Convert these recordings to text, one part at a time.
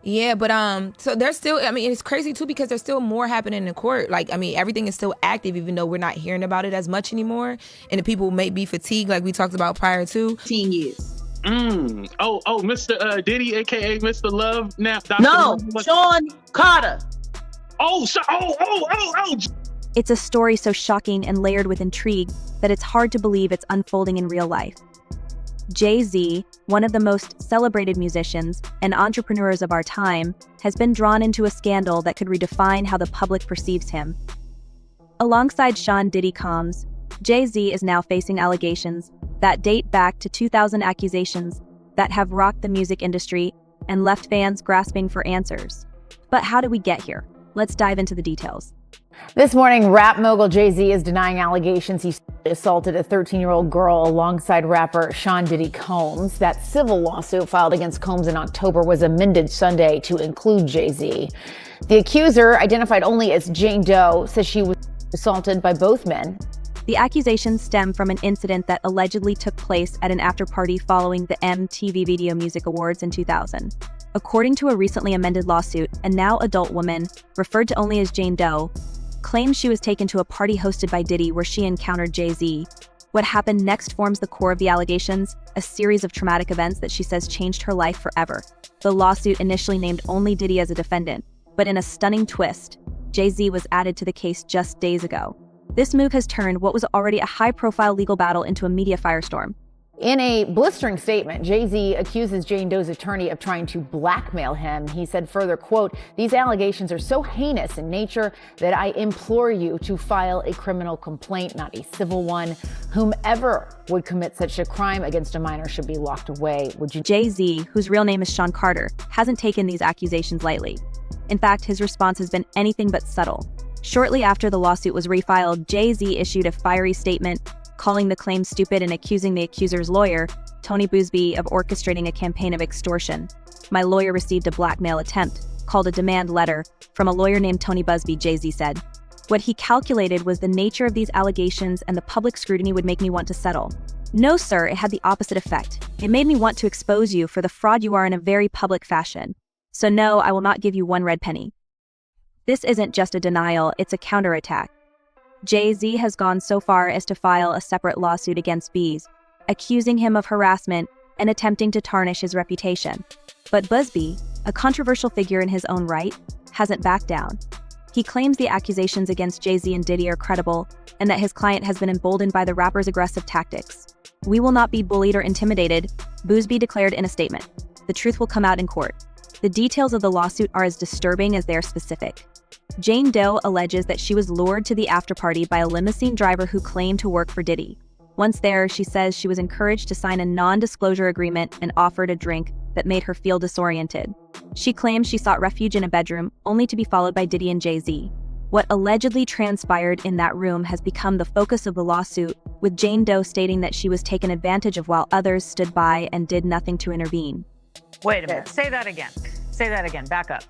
Yeah, but so there's still, I mean, it's crazy too because there's still more happening in court. Like, I mean, everything is still active even though we're not hearing about it as much anymore. And the people may be fatigued like we talked about prior to. 10 years. Oh, Mr. Diddy, aka Mr. Love. Now, Dr. No, Sean Carter. Oh. It's a story so shocking and layered with intrigue that it's hard to believe it's unfolding in real life. Jay-Z, one of the most celebrated musicians and entrepreneurs of our time, has been drawn into a scandal that could redefine how the public perceives him. Alongside Sean Diddy Combs, Jay-Z is now facing allegations that date back to 2000 accusations that have rocked the music industry and left fans grasping for answers. But how did we get here? Let's dive into the details. This morning, rap mogul Jay-Z is denying allegations he assaulted a 13-year-old girl alongside rapper Sean Diddy Combs. That civil lawsuit filed against Combs in October was amended Sunday to include Jay-Z. The accuser, identified only as Jane Doe, says she was assaulted by both men. The accusations stem from an incident that allegedly took place at an after-party following the MTV Video Music Awards in 2000. According to a recently amended lawsuit, a now adult woman, referred to only as Jane Doe, claims she was taken to a party hosted by Diddy where she encountered Jay-Z. What happened next forms the core of the allegations, a series of traumatic events that she says changed her life forever. The lawsuit initially named only Diddy as a defendant, but in a stunning twist, Jay-Z was added to the case just days ago. This move has turned what was already a high-profile legal battle into a media firestorm. In a blistering statement, Jay-Z accuses Jane Doe's attorney of trying to blackmail him. He said further, quote, "These allegations are so heinous in nature that I implore you to file a criminal complaint, not a civil one. Whomever would commit such a crime against a minor should be locked away." Jay-Z, whose real name is Sean Carter, hasn't taken these accusations lightly. In fact, his response has been anything but subtle. Shortly after the lawsuit was refiled, Jay-Z issued a fiery statement calling the claim stupid and accusing the accuser's lawyer, Tony Buzbee, of orchestrating a campaign of extortion. "My lawyer received a blackmail attempt, called a demand letter, from a lawyer named Tony Buzbee," Jay-Z said. What he calculated was the nature of these allegations and the public scrutiny would make me want to settle. No, sir, it had the opposite effect. It made me want to expose you for the fraud you are in a very public fashion. So no, I will not give you one red penny. This isn't just a denial, it's a counterattack. Jay-Z has gone so far as to file a separate lawsuit against Bees, accusing him of harassment and attempting to tarnish his reputation. But Buzbee, a controversial figure in his own right, hasn't backed down. He claims the accusations against Jay-Z and Diddy are credible and that his client has been emboldened by the rapper's aggressive tactics. "We will not be bullied or intimidated," Buzbee declared in a statement. "The truth will come out in court." The details of the lawsuit are as disturbing as they are specific. Jane Doe alleges that she was lured to the after-party by a limousine driver who claimed to work for Diddy. Once there, she says she was encouraged to sign a non-disclosure agreement and offered a drink that made her feel disoriented. She claims she sought refuge in a bedroom, only to be followed by Diddy and Jay-Z. What allegedly transpired in that room has become the focus of the lawsuit, with Jane Doe stating that she was taken advantage of while others stood by and did nothing to intervene. Wait a minute. Say that again. Say that again. Back up.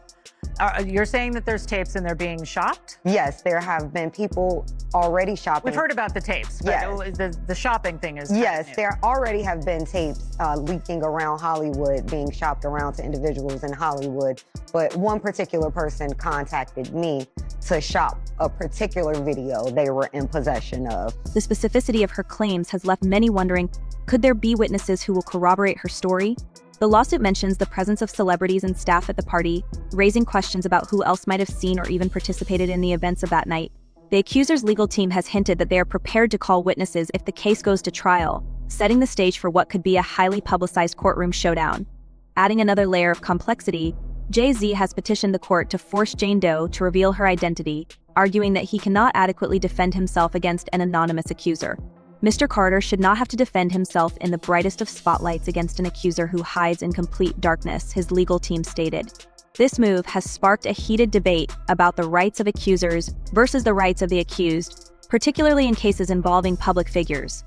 You're saying that there's tapes and they're being shopped? Yes, there have been people already shopping. We've heard about the tapes, but yes. The shopping thing is yes, there already have been tapes leaking around Hollywood, being shopped around to individuals in Hollywood. But one particular person contacted me to shop a particular video they were in possession of. The specificity of her claims has left many wondering, could there be witnesses who will corroborate her story? The lawsuit mentions the presence of celebrities and staff at the party, raising questions about who else might have seen or even participated in the events of that night. The accuser's legal team has hinted that they are prepared to call witnesses if the case goes to trial, setting the stage for what could be a highly publicized courtroom showdown. Adding another layer of complexity, Jay-Z has petitioned the court to force Jane Doe to reveal her identity, arguing that he cannot adequately defend himself against an anonymous accuser. Mr. Carter should not have to defend himself in the brightest of spotlights against an accuser who hides in complete darkness, his legal team stated. This move has sparked a heated debate about the rights of accusers versus the rights of the accused, particularly in cases involving public figures.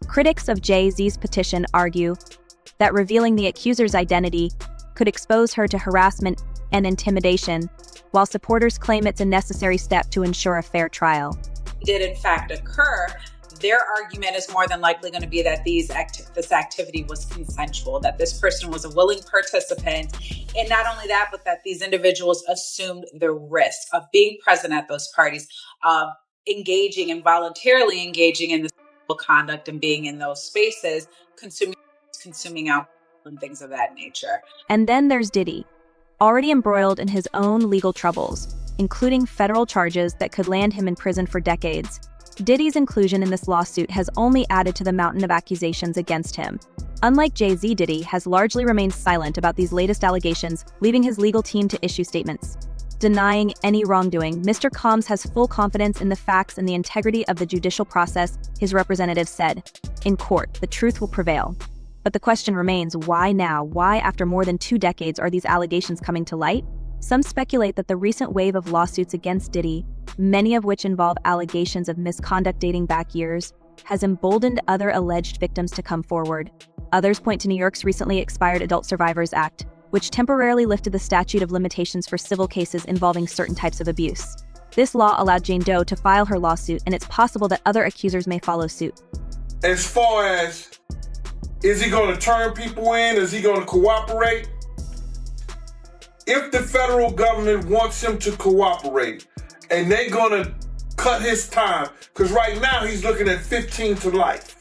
Critics of Jay-Z's petition argue that revealing the accuser's identity could expose her to harassment and intimidation, while supporters claim it's a necessary step to ensure a fair trial. Did in fact occur, Their argument is more than likely going to be that this activity was consensual, that this person was a willing participant. And not only that, but that these individuals assumed the risk of being present at those parties, of engaging and voluntarily engaging in this conduct and being in those spaces, consuming alcohol and things of that nature. And then there's Diddy, already embroiled in his own legal troubles, including federal charges that could land him in prison for decades. Diddy's inclusion in this lawsuit has only added to the mountain of accusations against him. Unlike Jay-Z, Diddy has largely remained silent about these latest allegations, leaving his legal team to issue statements. Denying any wrongdoing, Mr. Combs has full confidence in the facts and the integrity of the judicial process, his representative said. In court, the truth will prevail. But the question remains, why now? Why, after more than 2 decades, are these allegations coming to light? Some speculate that the recent wave of lawsuits against Diddy, many of which involve allegations of misconduct dating back years, has emboldened other alleged victims to come forward. Others point to New York's recently expired Adult Survivors Act, which temporarily lifted the statute of limitations for civil cases involving certain types of abuse. This law allowed Jane Doe to file her lawsuit, and it's possible that other accusers may follow suit. As far as, is he going to turn people in? Is he going to cooperate? If the federal government wants him to cooperate and they're going to cut his time, because right now he's looking at 15 to life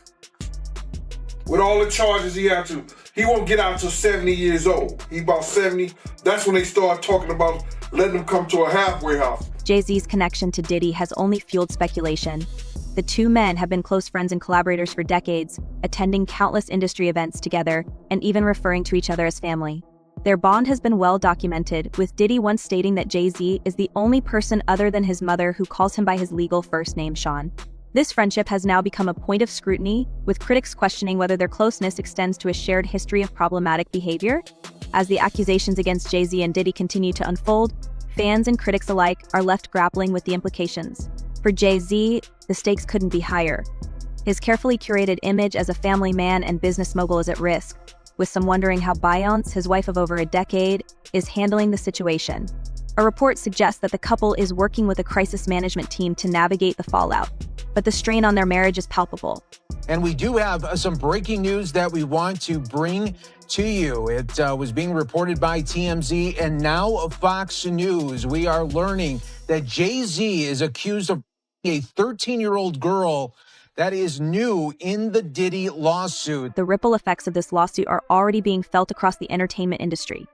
with all the charges he has to. He won't get out until 70 years old. He's about 70. That's when they start talking about letting him come to a halfway house. Jay-Z's connection to Diddy has only fueled speculation. The two men have been close friends and collaborators for decades, attending countless industry events together and even referring to each other as family. Their bond has been well documented, with Diddy once stating that Jay-Z is the only person other than his mother who calls him by his legal first name, Sean. This friendship has now become a point of scrutiny, with critics questioning whether their closeness extends to a shared history of problematic behavior. As the accusations against Jay-Z and Diddy continue to unfold, fans and critics alike are left grappling with the implications. For Jay-Z, the stakes couldn't be higher. His carefully curated image as a family man and business mogul is at risk, with some wondering how Beyonce, his wife of over a decade, is handling the situation. A report suggests that the couple is working with a crisis management team to navigate the fallout, but the strain on their marriage is palpable. And we do have some breaking news that we want to bring to you. It was being reported by TMZ and now Fox News. We are learning that Jay-Z is accused of a 13-year-old girl. That is new in the Diddy lawsuit. The ripple effects of this lawsuit are already being felt across the entertainment industry.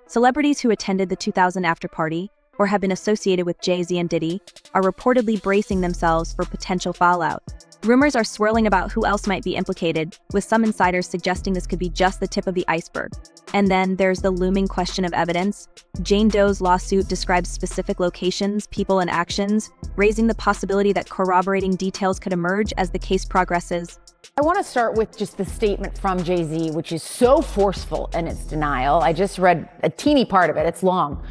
Celebrities who attended the 2000 after party or have been associated with Jay-Z and Diddy are reportedly bracing themselves for potential fallout. Rumors are swirling about who else might be implicated, with some insiders suggesting this could be just the tip of the iceberg. And then there's the looming question of evidence. Jane Doe's lawsuit describes specific locations, people, and actions, raising the possibility that corroborating details could emerge as the case progresses. I want to start with just the statement from Jay-Z, which is so forceful in its denial. I just read a teeny part of it, it's long,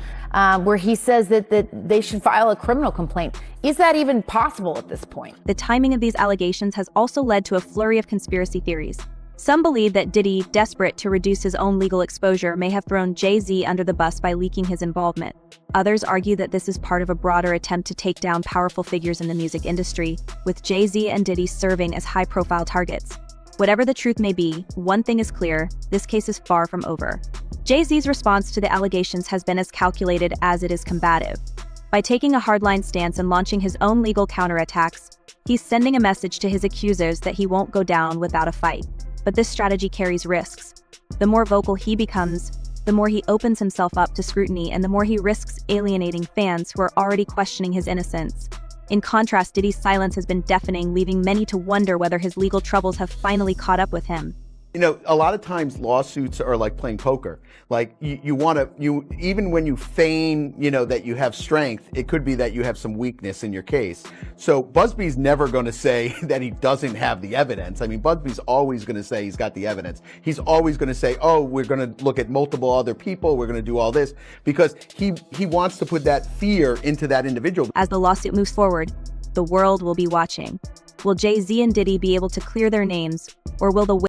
where he says that they should file a criminal complaint. Is that even possible at this point? The timing of these allegations has also led to a flurry of conspiracy theories. Some believe that Diddy, desperate to reduce his own legal exposure, may have thrown Jay-Z under the bus by leaking his involvement. Others argue that this is part of a broader attempt to take down powerful figures in the music industry, with Jay-Z and Diddy serving as high-profile targets. Whatever the truth may be, one thing is clear: this case is far from over. Jay-Z's response to the allegations has been as calculated as it is combative. By taking a hardline stance and launching his own legal counterattacks, he's sending a message to his accusers that he won't go down without a fight. But this strategy carries risks. The more vocal he becomes, the more he opens himself up to scrutiny and the more he risks alienating fans who are already questioning his innocence. In contrast, Diddy's silence has been deafening, leaving many to wonder whether his legal troubles have finally caught up with him. You know, a lot of times lawsuits are like playing poker. Like even when you feign, that you have strength, it could be that you have some weakness in your case. So Busby's never going to say that he doesn't have the evidence. I mean, Busby's always going to say he's got the evidence. He's always going to say, oh, we're going to look at multiple other people. We're going to do all this, because he wants to put that fear into that individual. As the lawsuit moves forward, the world will be watching. Will Jay-Z and Diddy be able to clear their names, or will the